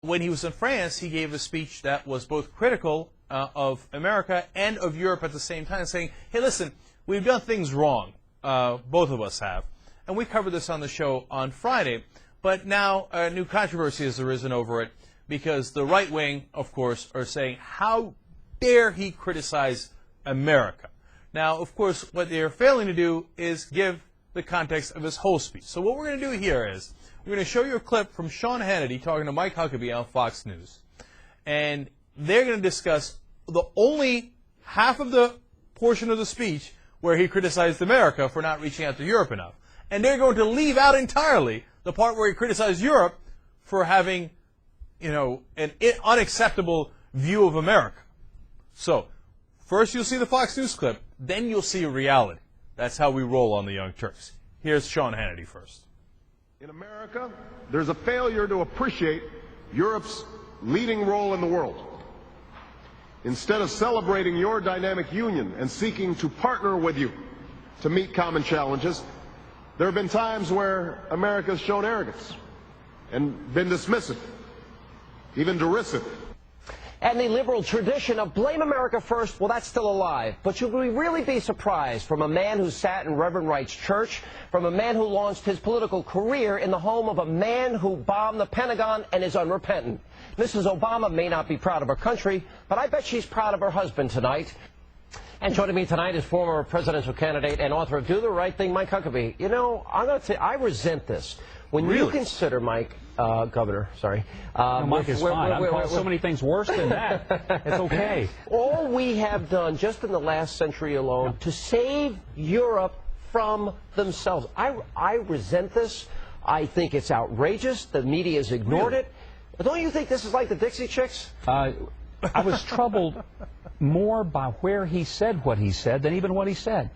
When he was in France, he gave a speech that was both critical of America and of Europe at the same time, saying, hey, listen, we've done things wrong. Both of us have. And we covered this on the show on Friday. But now a new controversy has arisen over it because the right wing, of course, are saying, how dare he criticize America? Now, of course, what they're failing to do is give the context of his whole speech. So what we're going to do here is we're going to show you a clip from Sean Hannity talking to Mike Huckabee on Fox News. And they're going to discuss the only half of the portion of the speech where he criticized America for not reaching out to Europe enough. And they're going to leave out entirely the part where he criticized Europe for having, an unacceptable view of America. So, first you'll see the Fox News clip, then you'll see reality. That's how we roll on the Young Turks. Here's Sean Hannity first. In America, there's a failure to appreciate Europe's leading role in the world. Instead of celebrating your dynamic union and seeking to partner with you to meet common challenges, there have been times where America has shown arrogance and been dismissive, even derisive. And the liberal tradition of blame America first, well, that's still alive. But should we really be surprised from a man who sat in Reverend Wright's church, from a man who launched his political career in the home of a man who bombed the Pentagon and is unrepentant? Mrs. Obama may not be proud of her country, but I bet she's proud of her husband tonight. And joining me tonight is former presidential candidate and author of Do the Right Thing, Mike Huckabee. I'm going to say I resent this. When you consider, Mike, Governor, sorry. No, Mike is fine. I've called so many things worse than that. It's okay. All we have done just in the last century alone to save Europe from themselves. I resent this. I think it's outrageous. The media has ignored it. But don't you think this is like the Dixie Chicks? I was troubled more by where he said what he said than even what he said.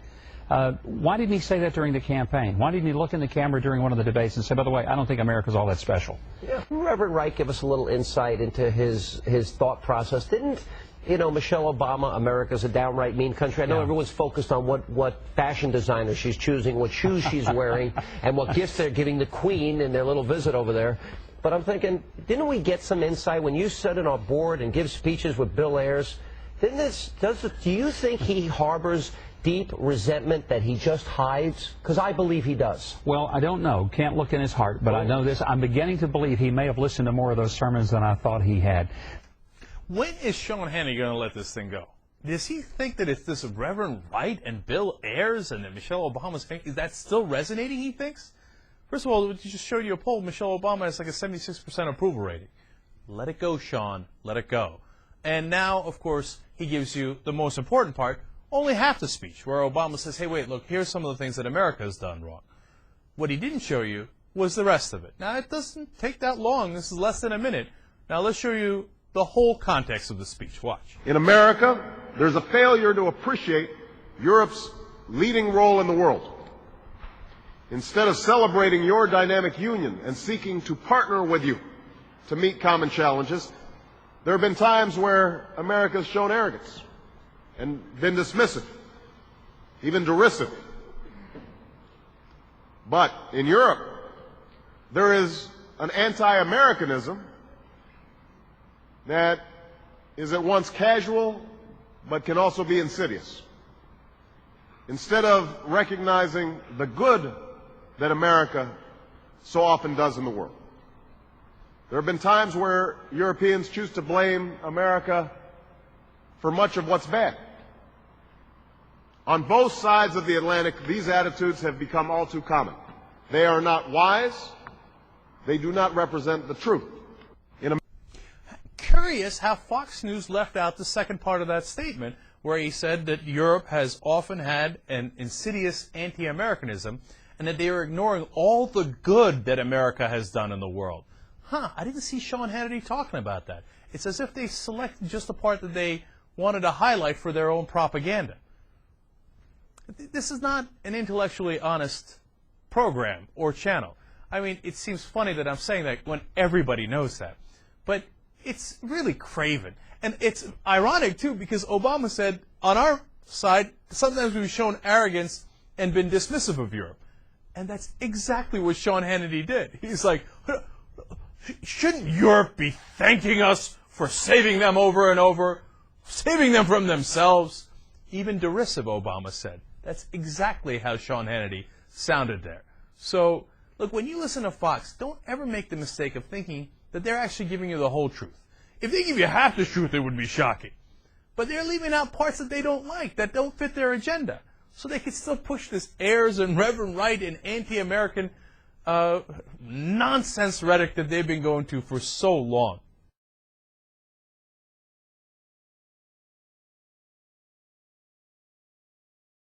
Why didn't he say that during the campaign? Why didn't he look in the camera during one of the debates and say, by the way, I don't think America's all that special? Yeah, Reverend Wright give us a little insight into his thought process. Didn't, Michelle Obama, America's a downright mean country. I know everyone's focused on what fashion designer she's choosing, what shoes she's wearing, and what gifts they're giving the Queen in their little visit over there. But I'm thinking, didn't we get some insight when you sit on our board and give speeches with Bill Ayers? Do you think he harbors deep resentment that he just hides? Because I believe he does. Well, I don't know. Can't look in his heart. But I know this. I'm beginning to believe he may have listened to more of those sermons than I thought he had. When is Sean Hannity going to let this thing go? Does he think that it's this Reverend Wright and Bill Ayers and that Michelle Obama's thing? Is that still resonating, he thinks? First of all, we just showed you a poll. Michelle Obama has like a 76% approval rating. Let it go, Sean. Let it go. And now, of course, he gives you the most important part, only half the speech, where Obama says, hey, wait, look, here's some of the things that America has done wrong. What he didn't show you was the rest of it. Now, it doesn't take that long. This is less than a minute. Now, let's show you the whole context of the speech. Watch. In America, there's a failure to appreciate Europe's leading role in the world. Instead of celebrating your dynamic union and seeking to partner with you to meet common challenges, there have been times where America has shown arrogance and been dismissive, even derisive. But in Europe, there is an anti-Americanism that is at once casual but can also be insidious. Instead of recognizing the good that America so often does in the world, there have been times where Europeans choose to blame America for much of what's bad. On both sides of the Atlantic, these attitudes have become all too common. They are not wise. They do not represent the truth. Curious how Fox News left out the second part of that statement, where he said that Europe has often had an insidious anti-Americanism and that they are ignoring all the good that America has done in the world. I didn't see Sean Hannity talking about that. It's as if they selected just the part that they wanted to highlight for their own propaganda. This is not an intellectually honest program or channel. I mean, it seems funny that I'm saying that when everybody knows that. But it's really craven. And it's ironic, too, because Obama said, on our side, sometimes we've shown arrogance and been dismissive of Europe. And that's exactly what Sean Hannity did. He's like, Shouldn't Europe be thanking us for saving them over and over, saving them from themselves? Even derisive, Obama said. That's exactly how Sean Hannity sounded there. So, look, when you listen to Fox, don't ever make the mistake of thinking that they're actually giving you the whole truth. If they give you half the truth, it would be shocking. But they're leaving out parts that they don't like, that don't fit their agenda. So they can still push this heirs and Reverend Right and anti-American nonsense rhetoric that they've been going to for so long.